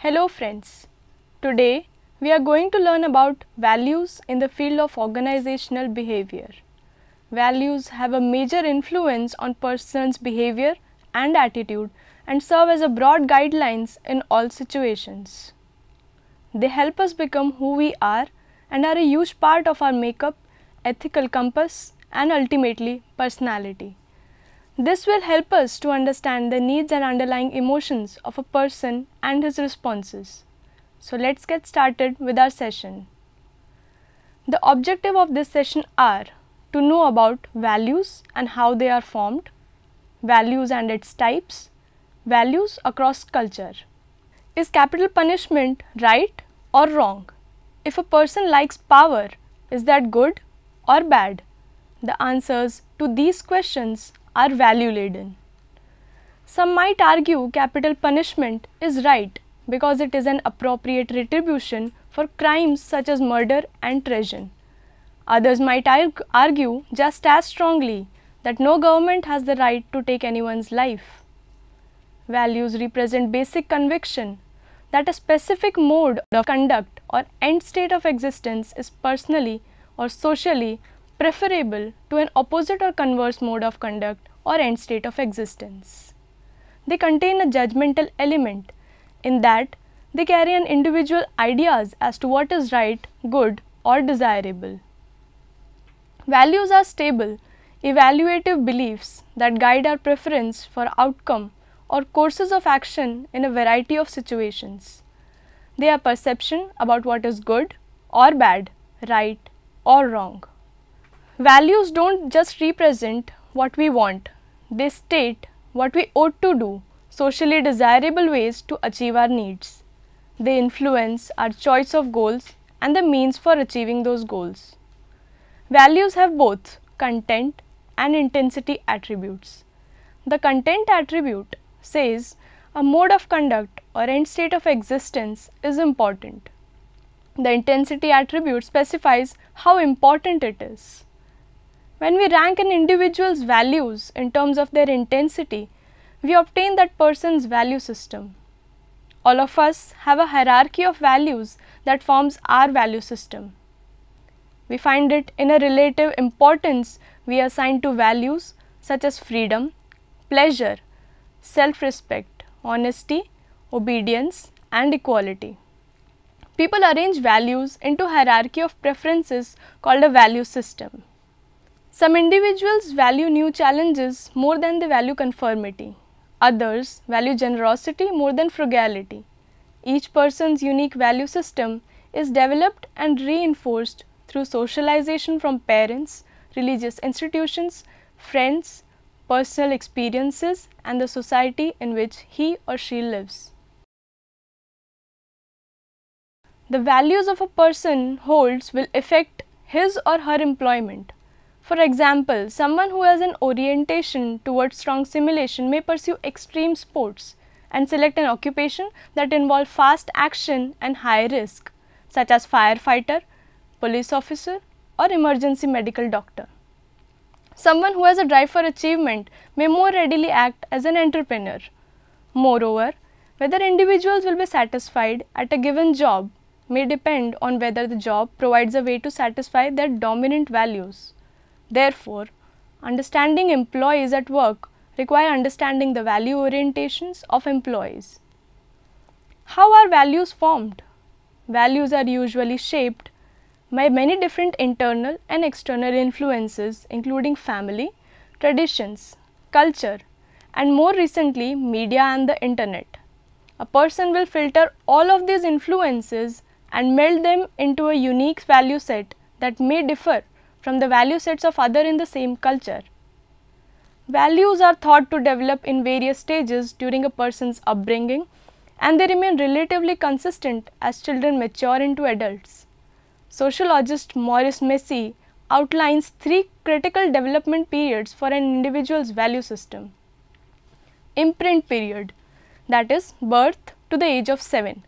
Hello friends, today we are going to learn about values in the field of organizational behavior. Values have a major influence on person's behavior and attitude and serve as a broad guidelines in all situations. They help us become who we are and are a huge part of our makeup, ethical compass and ultimately personality. This will help us to understand the needs and underlying emotions of a person and his responses. So let's get started with our session. The objective of this session are to know about values and how they are formed, values and its types, values across culture. Is capital punishment right or wrong? If a person likes power, is that good or bad? The answers to these questions are value laden. Some might argue capital punishment is right because it is an appropriate retribution for crimes such as murder and treason. Others might argue just as strongly that no government has the right to take anyone's life. Values represent basic conviction that a specific mode of conduct or end state of existence is personally or socially preferable to an opposite or converse mode of conduct or end state of existence. They contain a judgmental element in that they carry an individual ideas as to what is right, good or desirable. Values are stable, evaluative beliefs that guide our preference for outcome or courses of action in a variety of situations. They are perception about what is good or bad, right or wrong. Values don't just represent what we want, they state what we ought to do, socially desirable ways to achieve our needs. They influence our choice of goals and the means for achieving those goals. Values have both content and intensity attributes. The content attribute says a mode of conduct or end state of existence is important. The intensity attribute specifies how important it is. When we rank an individual's values in terms of their intensity, we obtain that person's value system. All of us have a hierarchy of values that forms our value system. We find it in a relative importance we assign to values such as freedom, pleasure, self-respect, honesty, obedience and equality. People arrange values into a hierarchy of preferences called a value system. Some individuals value new challenges more than they value conformity. Others value generosity more than frugality. Each person's unique value system is developed and reinforced through socialization from parents, religious institutions, friends, personal experiences and the society in which he or she lives. The values of a person holds will affect his or her employment. For example, someone who has an orientation towards strong simulation may pursue extreme sports and select an occupation that involves fast action and high risk, such as firefighter, police officer or emergency medical doctor. Someone who has a drive for achievement may more readily act as an entrepreneur. Moreover, whether individuals will be satisfied at a given job may depend on whether the job provides a way to satisfy their dominant values. Therefore, understanding employees at work require understanding the value orientations of employees. How are values formed? Values are usually shaped by many different internal and external influences including family, traditions, culture and more recently media and the internet. A person will filter all of these influences and meld them into a unique value set that may differ from the value sets of others in the same culture. Values are thought to develop in various stages during a person's upbringing and they remain relatively consistent as children mature into adults. Sociologist Maurice Massey outlines 3 critical development periods for an individual's value system. Imprint period, that is birth to the age of 7.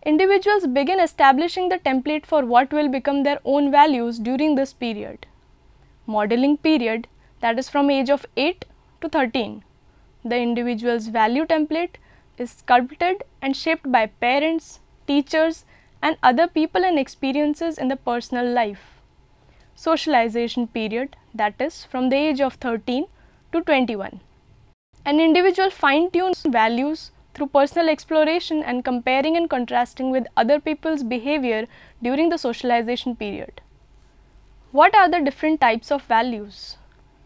Individuals begin establishing the template for what will become their own values during this period. Modeling period, that is from age of 8 to 13. The individual's value template is sculpted and shaped by parents, teachers, and other people and experiences in the personal life. Socialization period, that is from the age of 13 to 21. An individual fine-tunes values through personal exploration and comparing and contrasting with other people's behavior during the socialization period. What are the different types of values?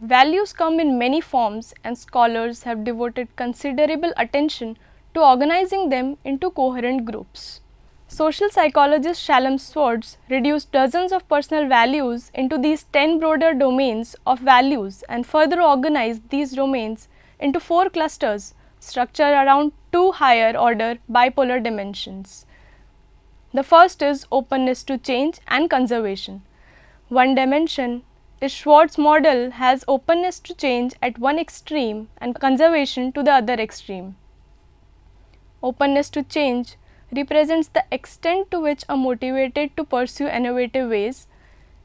Values come in many forms, and scholars have devoted considerable attention to organizing them into coherent groups. Social psychologist Shalom Schwartz reduced dozens of personal values into these 10 broader domains of values and further organized these domains into 4 clusters structured around 2 higher order bipolar dimensions. The first is openness to change and conservation. One dimension is Schwartz model has openness to change at one extreme and conservation to the other extreme. Openness to change represents the extent to which are motivated to pursue innovative ways.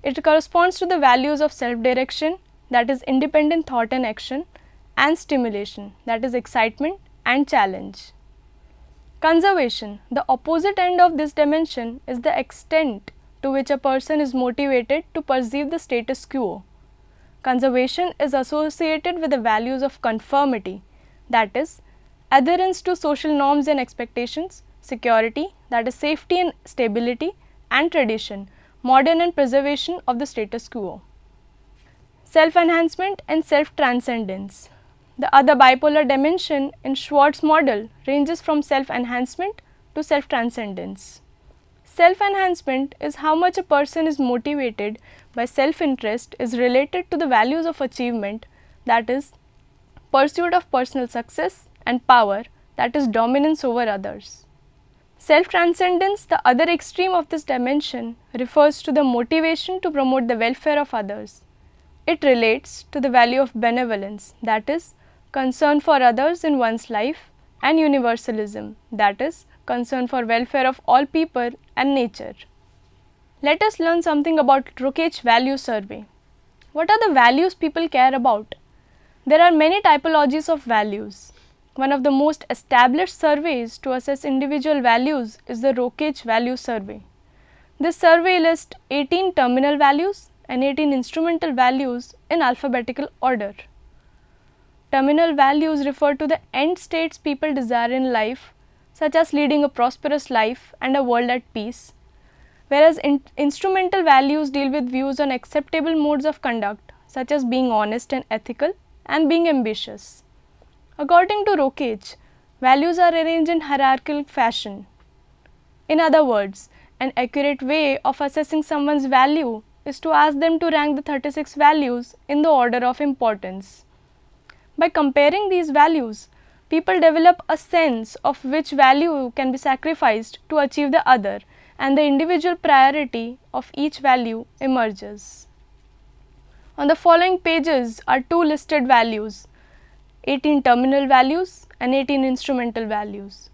It corresponds to the values of self-direction, that is independent thought and action, and stimulation, that is excitement and challenge. Conservation, the opposite end of this dimension, is the extent to which a person is motivated to perceive the status quo. Conservation is associated with the values of conformity, that is adherence to social norms and expectations, security, that is safety and stability, and tradition, modern and preservation of the status quo. Self-enhancement and self-transcendence. The other bipolar dimension in Schwartz model ranges from self-enhancement to self-transcendence. Self-enhancement is how much a person is motivated by self-interest is related to the values of achievement, that is pursuit of personal success and power, that is dominance over others. Self-transcendence, the other extreme of this dimension, refers to the motivation to promote the welfare of others. It relates to the value of benevolence, that is concern for others in one's life, and universalism, that is concern for welfare of all people and nature. Let us learn something about Rokeach Value Survey. What are the values people care about? There are many typologies of values. One of the most established surveys to assess individual values is the Rokeach Value Survey. This survey lists 18 terminal values and 18 instrumental values in alphabetical order. Terminal values refer to the end states people desire in life, such as leading a prosperous life and a world at peace, whereas instrumental values deal with views on acceptable modes of conduct, such as being honest and ethical and being ambitious. According to Rokeach, values are arranged in hierarchical fashion. In other words, an accurate way of assessing someone's value is to ask them to rank the 36 values in the order of importance. By comparing these values, people develop a sense of which value can be sacrificed to achieve the other, and the individual priority of each value emerges. On the following pages are 2 listed values, 18 terminal values and 18 instrumental values.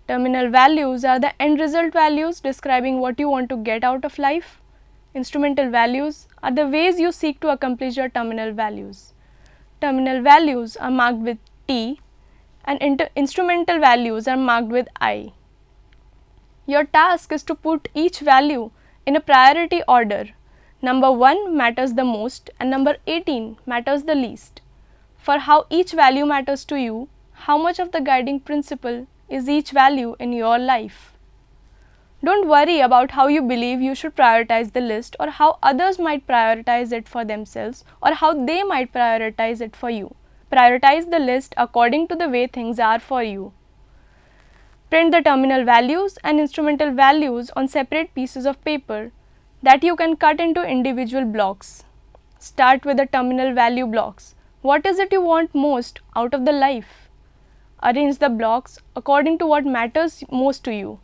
Terminal values are the end result values describing what you want to get out of life. Instrumental values are the ways you seek to accomplish your terminal values. Terminal values are marked with T and instrumental values are marked with I. Your task is to put each value in a priority order. Number 1 matters the most and number 18 matters the least. For how each value matters to you, how much of the guiding principle is each value in your life? Don't worry about how you believe you should prioritize the list or how others might prioritize it for themselves or how they might prioritize it for you. Prioritize the list according to the way things are for you. Print the terminal values and instrumental values on separate pieces of paper that you can cut into individual blocks. Start with the terminal value blocks. What is it you want most out of the life? Arrange the blocks according to what matters most to you.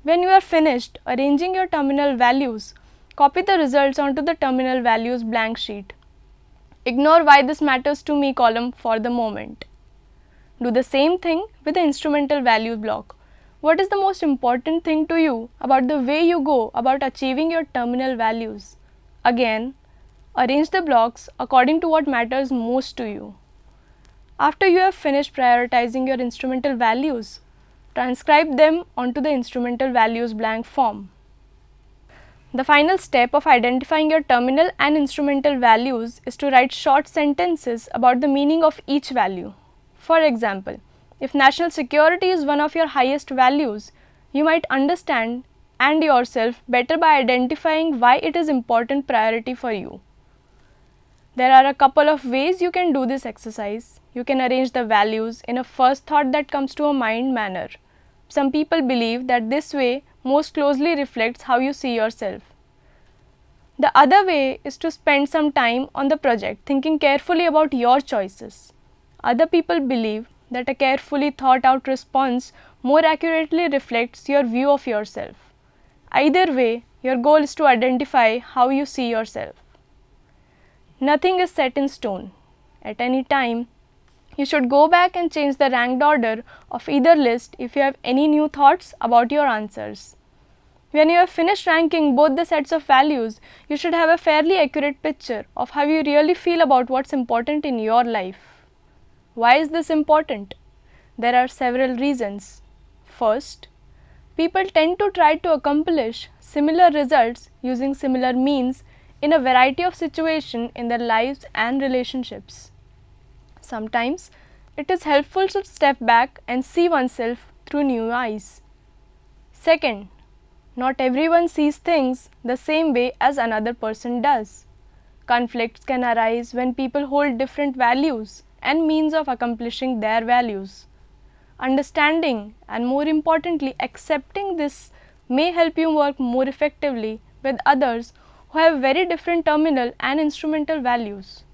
When you are finished arranging your terminal values, copy the results onto the terminal values blank sheet. Ignore why this matters to me column for the moment. Do the same thing with the instrumental values block. What is the most important thing to you about the way you go about achieving your terminal values? Again, arrange the blocks according to what matters most to you. After you have finished prioritizing your instrumental values, transcribe them onto the instrumental values blank form. The final step of identifying your terminal and instrumental values is to write short sentences about the meaning of each value. For example, if national security is one of your highest values, you might understand and yourself better by identifying why it is important priority for you. There are a couple of ways you can do this exercise. You can arrange the values in a first thought that comes to a mind manner. Some people believe that this way most closely reflects how you see yourself. The other way is to spend some time on the project thinking carefully about your choices. Other people believe that a carefully thought out response more accurately reflects your view of yourself. Either way, your goal is to identify how you see yourself. Nothing is set in stone. At any time, you should go back and change the ranked order of either list if you have any new thoughts about your answers. When you have finished ranking both the sets of values, you should have a fairly accurate picture of how you really feel about what's important in your life. Why is this important? There are several reasons. First, people tend to try to accomplish similar results using similar means in a variety of situations in their lives and relationships. Sometimes, it is helpful to step back and see oneself through new eyes. Second, not everyone sees things the same way as another person does. Conflicts can arise when people hold different values and means of accomplishing their values. Understanding and, more importantly, accepting this may help you work more effectively with others who have very different terminal and instrumental values.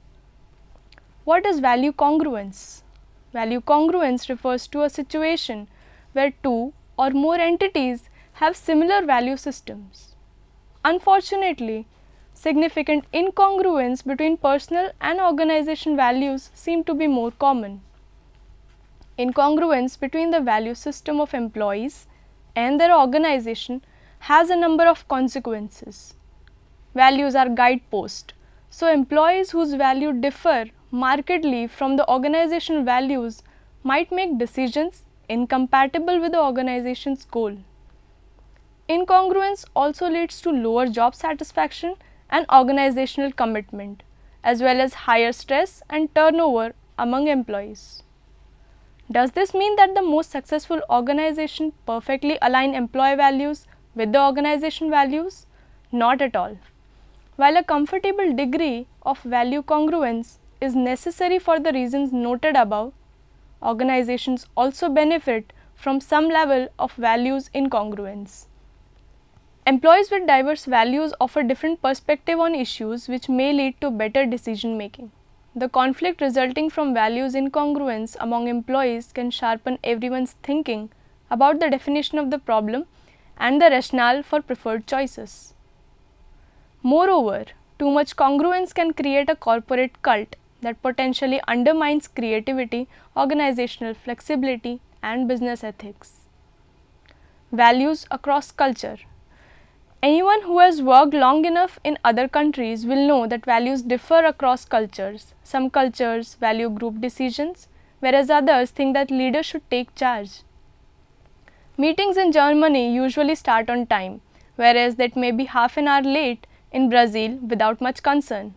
What is value congruence? Value congruence refers to a situation where two or more entities have similar value systems. Unfortunately, significant incongruence between personal and organization values seem to be more common. Incongruence between the value system of employees and their organization has a number of consequences. Values are guideposts, so employees whose values differ markedly from the organizational values might make decisions incompatible with the organization's goal. Incongruence also leads to lower job satisfaction and organizational commitment, as well as higher stress and turnover among employees. Does this mean that the most successful organization perfectly align employee values with the organization values? Not at all. While a comfortable degree of value congruence is necessary for the reasons noted above, organizations also benefit from some level of values incongruence. Employees with diverse values offer different perspectives on issues which may lead to better decision making. The conflict resulting from values incongruence among employees can sharpen everyone's thinking about the definition of the problem and the rationale for preferred choices. Moreover, too much congruence can create a corporate cult that potentially undermines creativity, organizational flexibility, and business ethics. Values across culture. Anyone who has worked long enough in other countries will know that values differ across cultures. Some cultures value group decisions, whereas others think that leaders should take charge. Meetings in Germany usually start on time, whereas that may be half an hour late in Brazil without much concern.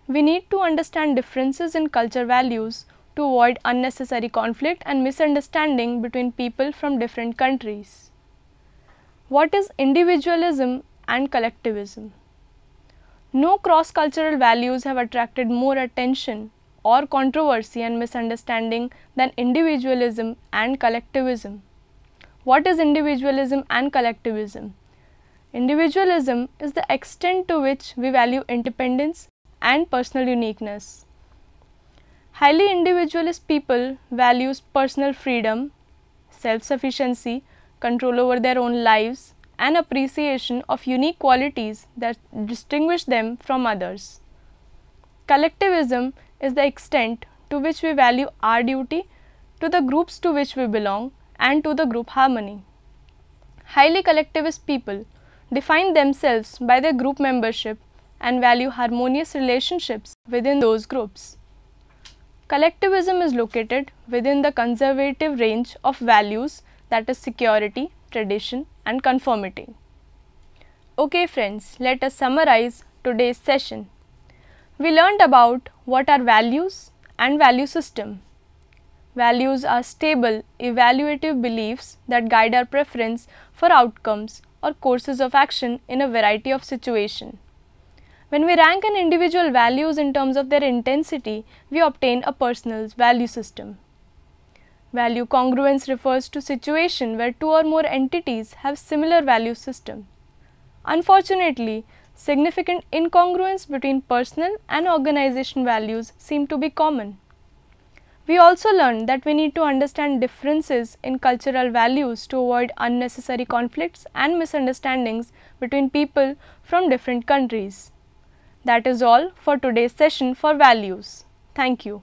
We need to understand differences in culture values to avoid unnecessary conflict and misunderstanding between people from different countries. What is individualism and collectivism? No cross-cultural values have attracted more attention or controversy and misunderstanding than individualism and collectivism. What is individualism and collectivism? Individualism is the extent to which we value independence and personal uniqueness. Highly individualist people values personal freedom, self-sufficiency, control over their own lives, and appreciation of unique qualities that distinguish them from others. Collectivism is the extent to which we value our duty to the groups to which we belong and to the group harmony. Highly collectivist people define themselves by their group membership and value harmonious relationships within those groups. Collectivism is located within the conservative range of values, that is security, tradition and conformity. Okay friends, let us summarize today's session. We learned about what are values and value system. Values are stable, evaluative beliefs that guide our preference for outcomes or courses of action in a variety of situations. When we rank an individual values in terms of their intensity, we obtain a personal value system. Value congruence refers to situation where two or more entities have similar value system. Unfortunately, significant incongruence between personal and organization values seem to be common. We also learned that we need to understand differences in cultural values to avoid unnecessary conflicts and misunderstandings between people from different countries. That is all for today's session for values. Thank you.